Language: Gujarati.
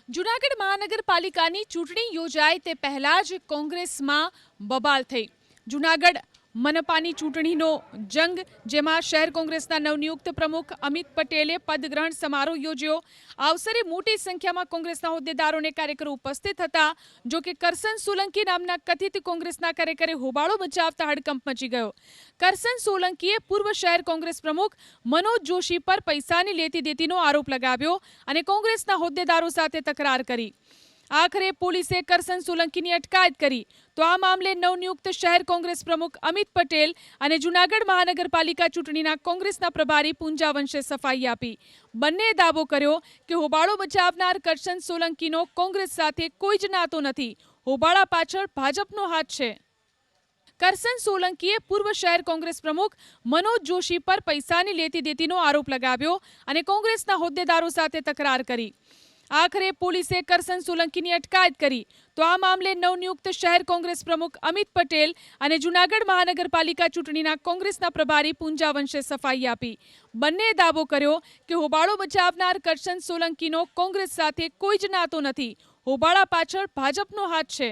જૂનાગઢ મહાનગરપાલિકાની ચૂંટણી યોજાય તે પહેલા જ કોંગ્રેસમાં બબાલ થઈ. જૂનાગઢ મનપાની ચૂંટણીનો જંગ, જેમાં શહેર કોંગ્રેસના નવનિયુક્ત પ્રમુખ અમિત પટેલે પદગ્રહણ સમારોહ યોજ્યો. આ અવસરે મોટી સંખ્યામાં કોંગ્રેસના હોદ્દેદારો અને કાર્યકરો ઉપસ્થિત હતા. જો કે કરસન સોલંકી નામના કથિત કોંગ્રેસના કાર્યકરે હોબાળો મચાવતા હડકંપ મચી ગયો. કરસન સોલંકીએ પૂર્વ શહેર કોંગ્રેસ પ્રમુખ મનોજ જોશી પર પૈસાની લેતી દેતીનો આરોપ લગાવ્યો અને કોંગ્રેસના હોદ્દેદારો સાથે તકરાર કરી. આખરે પોલીસે કરસન સોલંકીની અટકાયત કરી. તો આ મામલે નવનિયુક્ત શહેર કોંગ્રેસ પ્રમુખ અમિત પટેલ અને જૂનાગઢ મહાનગરપાલિકા ચૂંટણીના કોંગ્રેસના પ્રભારી પૂંજા વંશે સફાઈ આપી. બંનેએ દાવો કર્યો કે હોબાળો મચાવનાર કરસન સોલંકીનો કોંગ્રેસ સાથે કોઈ જ નાતો નથી. હોબાળા પાછળ ભાજપનો હાથ છે. કરસન સોલંકીએ પૂર્વ શહેર કોંગ્રેસ પ્રમુખ મનોજ જોશી પર પૈસાની લેતી દેતીનો આરોપ લગાવ્યો અને કોંગ્રેસના હોદ્દેદારો સાથે તકરાર કરી. આખરે પોલીસે કરસન સોલંકીની અટકાયત કરી. તો આ મામલે નવનિયુક્ત શહેર કોંગ્રેસ પ્રમુખ અમિત પટેલ અને જૂનાગઢ મહાનગરપાલિકા ચૂંટણીના કોંગ્રેસના પ્રભારી પૂંજા વંશે સફાઈ આપી. બંનેએ દાવો કર્યો કે હોબાળો મચાવનાર કરસન સોલંકીનો કોંગ્રેસ સાથે કોઈ જ નાતો નથી. હોબાળા પાછળ ભાજપનો હાથ છે.